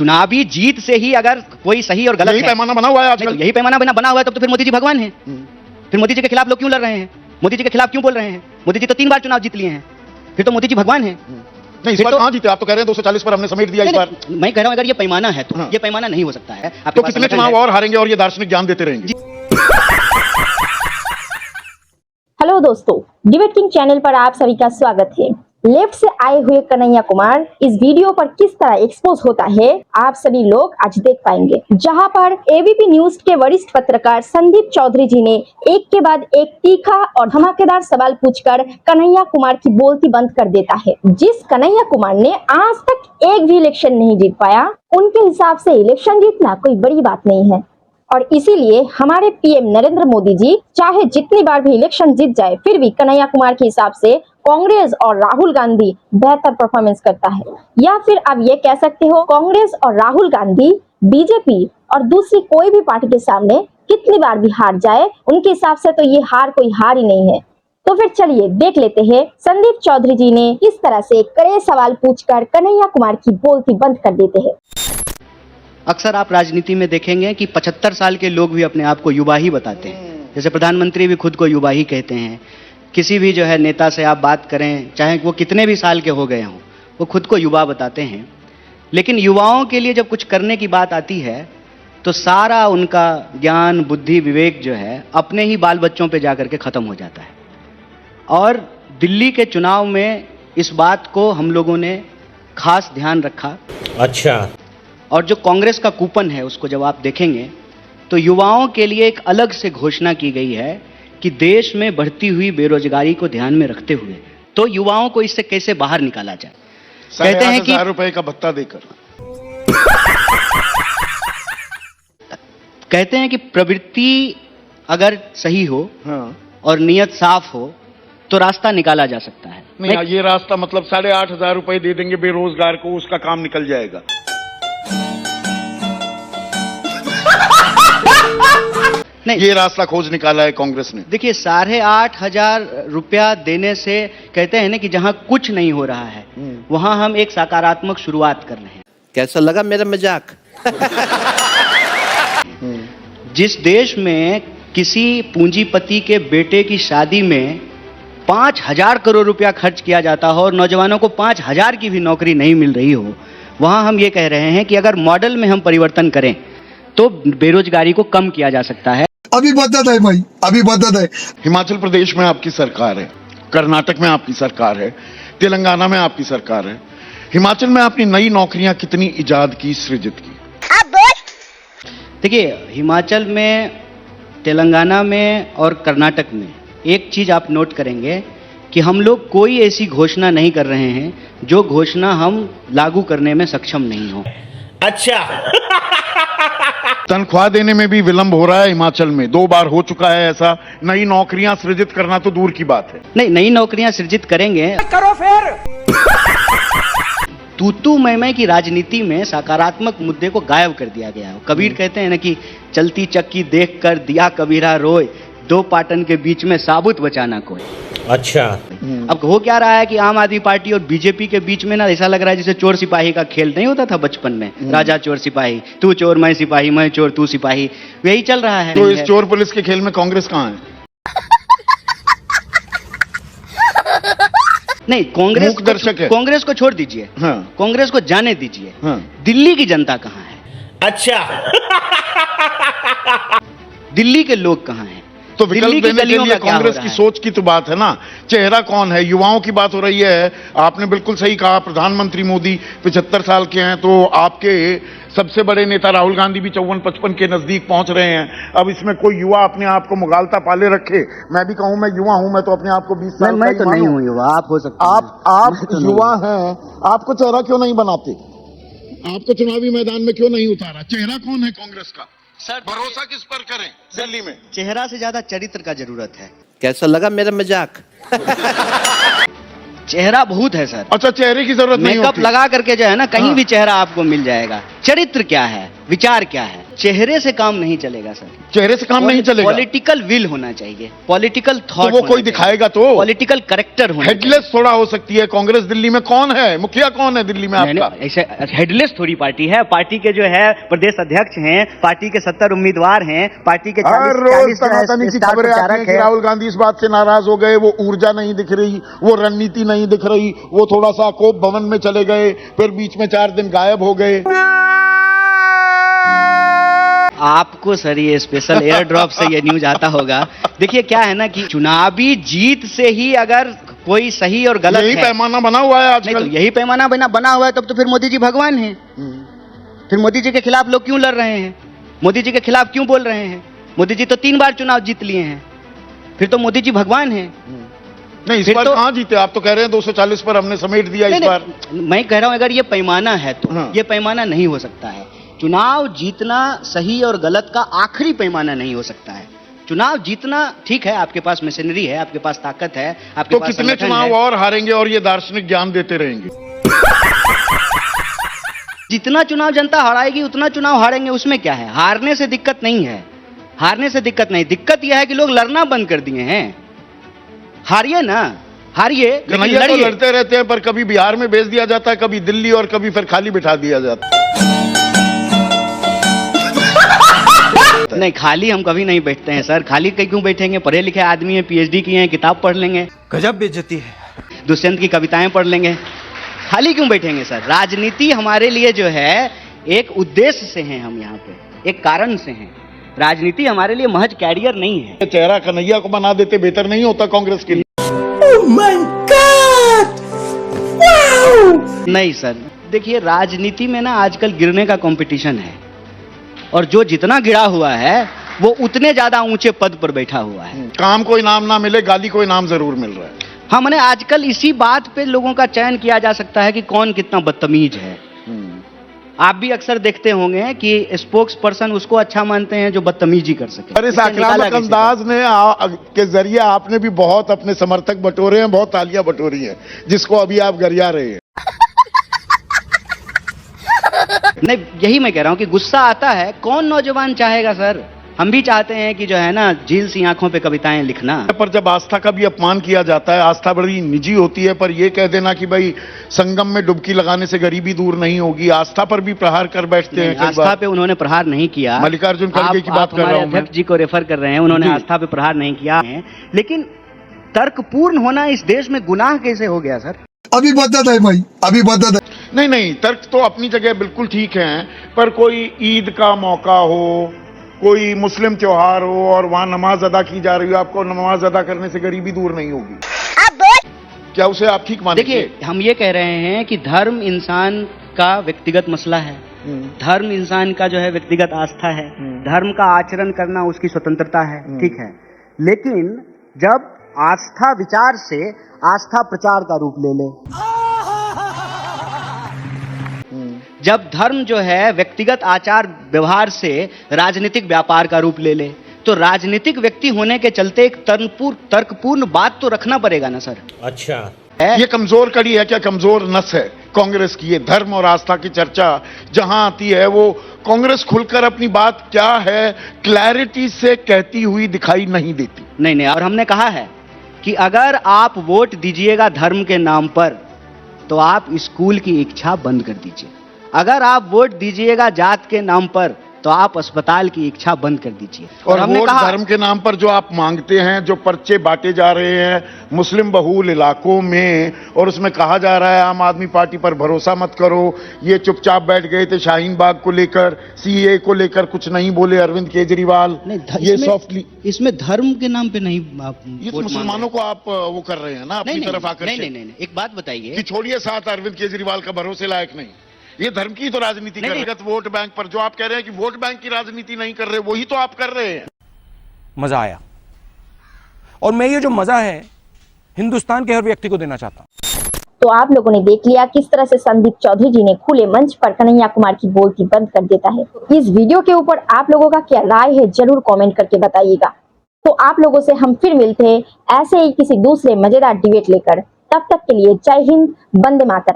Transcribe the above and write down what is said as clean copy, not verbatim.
चुनावी जीत से ही अगर कोई सही और गलत यही पैमाना बना हुआ है आजकल। यही पैमाना बना हुआ है, तब तो फिर मोदी जी भगवान हैं। फिर मोदी जी के खिलाफ लोग क्यों लड़ रहे हैं? मोदी जी के खिलाफ क्यों बोल रहे हैं? मोदी जी तो 3 बार चुनाव जीत लिए हैं, फिर तो मोदी जी भगवान हैं। नहीं, इस बार कहां जीते? आप तो कह रहे हैं 240 पर हमने समेट दिया इस बार। मैं कह रहा हूं अगर ये पैमाना है तो ये पैमाना नहीं हो सकता है। तो कितने चुनाव और हारेंगे और ये दार्शनिक ज्ञान देते रहेंगे? हेलो दोस्तों, डिबेट किंग चैनल पर आप सभी का स्वागत है। लेफ्ट से आए हुए कन्हैया कुमार इस वीडियो पर किस तरह एक्सपोज होता है आप सभी लोग आज देख पाएंगे, जहां पर एबीपी न्यूज के वरिष्ठ पत्रकार संदीप चौधरी जी ने एक के बाद एक तीखा और धमाकेदार सवाल पूछकर कन्हैया कुमार की बोलती बंद कर देता है। जिस कन्हैया कुमार ने आज तक एक भी इलेक्शन नहीं जीत पाया, उनके हिसाब से इलेक्शन जीतना कोई बड़ी बात नहीं है और इसीलिए हमारे पीएम नरेंद्र मोदी जी चाहे जितनी बार भी इलेक्शन जीत जाए, फिर भी कन्हैया कुमार के हिसाब से कांग्रेस और राहुल गांधी बेहतर परफॉर्मेंस करता है। या फिर आप ये कह सकते हो कांग्रेस और राहुल गांधी बीजेपी और दूसरी कोई भी पार्टी के सामने कितनी बार भी हार जाए, उनके हिसाब से तो ये हार कोई हार ही नहीं है। तो फिर चलिए देख लेते हैं संदीप चौधरी जी ने किस तरह से कड़े सवाल पूछकर कन्हैया कुमार की बोलती बंद कर देते हैं। अक्सर आप राजनीति में देखेंगे कि 75 साल के लोग भी अपने आप को युवा ही बताते हैं। जैसे प्रधानमंत्री भी खुद को युवा ही कहते हैं। किसी भी जो है नेता से आप बात करें, चाहे वो कितने भी साल के हो गए हों, वो खुद को युवा बताते हैं। लेकिन युवाओं के लिए जब कुछ करने की बात आती है तो सारा उनका ज्ञान, बुद्धि, विवेक जो है अपने ही बाल बच्चों पे जाकर के खत्म हो जाता है। और दिल्ली के चुनाव में इस बात को हम लोगों ने खास ध्यान रखा। अच्छा। और जो कांग्रेस का कूपन है उसको जब आप देखेंगे तो युवाओं के लिए एक अलग से घोषणा की गई है कि देश में बढ़ती हुई बेरोजगारी को ध्यान में रखते हुए तो युवाओं को इससे कैसे बाहर निकाला जाए। कहते हैं कि ₹8,000 का भत्ता देकर कहते हैं कि प्रवृत्ति अगर सही हो और नियत साफ हो तो रास्ता निकाला जा सकता है। नहीं, ये रास्ता मतलब ₹8,500 दे देंगे बेरोजगार को, उसका काम निकल जाएगा। नहीं, ये रास्ता खोज निकाला है कांग्रेस ने। देखिए, ₹8,500 देने से कहते हैं ना कि जहां कुछ नहीं हो रहा है वहां हम एक सकारात्मक शुरुआत कर रहे हैं। कैसा लगा मेरा मजाक? जिस देश में किसी पूंजीपति के बेटे की शादी में 5,000 करोड़ रुपया खर्च किया जाता हो और नौजवानों को 5,000 की भी नौकरी नहीं मिल रही हो, वहां हम ये कह रहे हैं कि अगर मॉडल में हम परिवर्तन करें तो बेरोजगारी को कम किया जा सकता है। अभी बदत है भाई, अभी बदत है। हिमाचल प्रदेश में आपकी सरकार है, कर्नाटक में आपकी सरकार है, तेलंगाना में आपकी सरकार है। हिमाचल में आपने नई नौकरियां कितनी इजाद की, सृजित की? देखिए, हिमाचल में, तेलंगाना में और कर्नाटक में एक चीज आप नोट करेंगे कि हम लोग कोई ऐसी घोषणा नहीं कर रहे हैं जो घोषणा हम लागू करने में सक्षम नहीं हो। अच्छा। तनख्वाह देने में भी विलंब हो रहा है हिमाचल में, 2 बार हो चुका है ऐसा। नई नौकरियां सृजित करना तो दूर की बात है। नहीं, नई नौकरियां सृजित करेंगे, करो फिर। तू मैं की राजनीति में सकारात्मक मुद्दे को गायब कर दिया गया है। कबीर कहते हैं ना कि चलती चक्की देखकर दिया कबीरा रोए, 2 पाटन के बीच में साबुत बचाना कोई। अच्छा। अब हो क्या रहा है कि आम आदमी पार्टी और बीजेपी के बीच में ना ऐसा लग रहा है जैसे चोर सिपाही का खेल नहीं होता था बचपन में, राजा चोर सिपाही, तू चोर मैं सिपाही, मैं चोर तू सिपाही, यही चल रहा है। तो इस चोर पुलिस के खेल में कांग्रेस कहां है? नहीं, कांग्रेस को छोड़ दीजिए। हाँ। कांग्रेस को जाने दीजिए। हाँ। दिल्ली की जनता कहां है? अच्छा। दिल्ली के लोग कहां हैं? तो विकल्प देने के लिए कांग्रेस की सोच की तो बात है ना। चेहरा कौन है? युवाओं की बात हो रही है। आपने बिल्कुल सही कहा, प्रधानमंत्री मोदी 75 साल के हैं, तो आपके सबसे बड़े नेता राहुल गांधी भी 54-55 के नजदीक पहुंच रहे हैं। अब इसमें कोई युवा अपने आप को मुगालता पाले रखे। मैं भी कहूं मैं युवा हूं, मैं तो अपने आप को 20 साल मैं तो नहीं हूं युवा, आप हो सकते हैं। आप युवा हैं, आपको चेहरा क्यों नहीं बनाते? आपको चुनावी मैदान में क्यों नहीं उतारा? चेहरा कौन है कांग्रेस का? सर, भरोसा किस पर करें दिल्ली में? चेहरा से ज्यादा चरित्र का जरूरत है। कैसा लगा मेरा मजाक? चेहरा बहुत है सर। अच्छा, चेहरे की जरूरत नहीं मेकअप होती। लगा करके जो है ना, कहीं हाँ। भी चेहरा आपको मिल जाएगा। चरित्र क्या है, विचार क्या है? चेहरे से काम नहीं चलेगा सर। चेहरे से काम नहीं चलेगा। पॉलिटिकल विल होना चाहिए, पॉलिटिकल थॉट। तो वो कोई दिखाएगा तो पॉलिटिकल करेक्टर होना। हेडलेस थोड़ा हो सकती है कांग्रेस। दिल्ली में कौन है मुखिया, कौन है दिल्ली में आपका? ऐसे हेडलेस थोड़ी पार्टी है। पार्टी के जो है प्रदेश अध्यक्ष हैं, पार्टी के 70 उम्मीदवार हैं, पार्टी के 40 तनातनी की खबरें आती हैं कि राहुल गांधी इस बात से नाराज हो गए, वो ऊर्जा नहीं दिख रही, वो रणनीति नहीं दिख रही, वो थोड़ा सा कोप भवन में चले गए, फिर बीच में 4 दिन गायब हो गए। आपको सर ये स्पेशल एयर ड्रॉप से ये न्यूज आता होगा। देखिए क्या है ना कि चुनावी जीत से ही अगर कोई सही और गलत यही पैमाना बना हुआ है आजकल। तो यही पैमाना बना हुआ है, तब तो फिर मोदी जी भगवान हैं। फिर मोदी जी के खिलाफ लोग क्यों लड़ रहे हैं? मोदी जी के खिलाफ क्यों बोल रहे हैं? मोदी जी तो 3 बार चुनाव जीत लिए हैं, फिर तो मोदी जी भगवान हैं। नहीं, इस बार तो कहां जीते? आप तो कह रहे हैं 240 पर हमने समेट दिया इस बार। मैं कह रहा हूं अगर ये पैमाना है तो ये पैमाना नहीं हो सकता है। चुनाव जीतना सही और गलत का आखिरी पैमाना नहीं हो सकता है। चुनाव जीतना ठीक है, आपके पास मशीनरी है, आपके पास ताकत है, आपके तो पास कितने चुनाव और हारेंगे और ये दार्शनिक ज्ञान देते रहेंगे? जितना चुनाव जनता हराएगी उतना चुनाव हारेंगे, उसमें क्या है? हारने से दिक्कत नहीं है, हारने से दिक्कत नहीं। दिक्कत यह है कि लोग लड़ना बंद कर दिए हैं। हारिए ना, हारिए, कन्हैया तो लड़ते रहते हैं, पर कभी बिहार में भेज दिया जाता है, कभी दिल्ली, और कभी फिर खाली बिठा दिया जाता है। नहीं, खाली हम कभी नहीं बैठते हैं सर। खाली कहीं क्यों बैठेंगे? पढ़े लिखे आदमी हैं, पीएचडी किए हैं, किताब पढ़ लेंगे, गजब बेइज्जती है। दुष्यंत की कविताएं पढ़ लेंगे। खाली क्यों बैठेंगे सर? राजनीति हमारे लिए जो है एक उद्देश्य से है, हम यहाँ पे एक कारण से हैं। राजनीति हमारे लिए महज कैरियर नहीं है। चेहरा कन्हैया को बना देते बेहतर नहीं होता कांग्रेस के लिए? नहीं सर, देखिए राजनीति में ना आजकल गिरने का कंपटीशन है, और जो जितना गिरा हुआ है वो उतने ज्यादा ऊंचे पद पर बैठा हुआ है। काम को इनाम ना मिले, गाली को इनाम जरूर मिल रहा है। हाँ, मैंने आजकल इसी बात पे लोगों का चयन किया जा सकता है कि कौन कितना बदतमीज है। आप भी अक्सर देखते होंगे कि स्पोक्स पर्सन उसको अच्छा मानते हैं जो बदतमीजी कर सके। पर इस आक्रामक अंदाज ने के जरिए आपने भी बहुत अपने समर्थक बटोरे हैं, बहुत तालियां बटोरी हैं, जिसको अभी आप गरिया रहे हैं। नहीं, यही मैं कह रहा हूं कि गुस्सा आता है। कौन नौजवान चाहेगा सर? हम भी चाहते हैं कि जो है ना झील सी आंखों पे कविताएं लिखना। पर जब आस्था का भी अपमान किया जाता है, आस्था बड़ी निजी होती है, पर यह कह देना कि भाई संगम में डुबकी लगाने से गरीबी दूर नहीं होगी, आस्था पर भी प्रहार कर बैठते हैं। आस्था पे उन्होंने प्रहार नहीं किया। मल्लिकार्जुन खड़गे की बात कर रहा हूं, अध्यक्ष जी को रेफर कर रहे हैं, उन्होंने आस्था पे प्रहार नहीं किया है। लेकिन तर्कपूर्ण होना इस देश में गुनाह कैसे हो गया सर? अभी बदत है भाई, अभी बदत है। नहीं नहीं, तर्क तो अपनी जगह बिल्कुल ठीक है, पर कोई ईद का मौका हो, कोई मुस्लिम त्योहार हो और वहां नमाज अदा की जा रही हो, आपको नमाज अदा करने से गरीबी दूर नहीं होगी, क्या उसे आप ठीक मानेंगे? देखिए, हम ये कह रहे हैं कि धर्म इंसान का व्यक्तिगत मसला है। धर्म इंसान का जो है व्यक्तिगत आस्था है। धर्म का आचरण करना उसकी स्वतंत्रता है, ठीक है। लेकिन जब आस्था विचार से आस्था प्रचार का रूप ले ले, जब धर्म जो है व्यक्तिगत आचार व्यवहार से राजनीतिक व्यापार का रूप ले ले, तो राजनीतिक व्यक्ति होने के चलते एक तर्कपूर्ण बात तो रखना पड़ेगा ना सर। अच्छा, ये कमजोर कड़ी है क्या, कमजोर नस है कांग्रेस की? ये धर्म और आस्था की चर्चा जहां आती है, वो कांग्रेस खुलकर अपनी बात क्या है क्लैरिटी से कहती हुई दिखाई नहीं देती। नहीं, और हमने कहा है कि अगर आप वोट दीजिएगा धर्म के नाम पर, तो आप स्कूल की इच्छा बंद कर दीजिए। अगर आप वोट दीजिएगा जात के नाम पर, तो आप अस्पताल की इच्छा बंद कर दीजिए। और हमने कहा धर्म के नाम पर जो आप मांगते हैं, जो पर्चे बांटे जा रहे हैं मुस्लिम बहुल इलाकों में, और उसमें कहा जा रहा है आम आदमी पार्टी पर भरोसा मत करो, ये चुपचाप बैठ गए थे शाहीन बाग को लेकर, सीए को लेकर कुछ नहीं बोले अरविंद केजरीवाल। ये सॉफ्टली इसमें धर्म के नाम पे नहीं आप ये मुसलमानों को आप वो कर रहे हैं ना अपनी तरफ आकर। नहीं, एक बात बताइए कि छोड़िए साथ अरविंद केजरीवाल का भरोसे लायक नहीं, ये धर्म की तो राजनीति कर रहे हैं। वोट बैंक पर जो आप कह रहे हैं कि वोट बैंक की राजनीति नहीं कर रहे, वही तो आप कर रहे हैं। मजा आया, और मैं ये जो मजा है हिंदुस्तान के हर व्यक्ति को देना चाहता हूं। तो आप लोगों ने देख लिया किस तरह से संदीप चौधरी जी ने खुले मंच पर कन्हैया कुमार की बोलती बंद कर देता है। इस वीडियो के ऊपर आप लोगों का क्या राय है जरूर कमेंट करके बताइएगा। तो आप लोगों से हम फिर मिलते हैं ऐसे ही किसी दूसरे मजेदार डिबेट लेकर। तब तक के लिए जय हिंद, वंदे मातरम।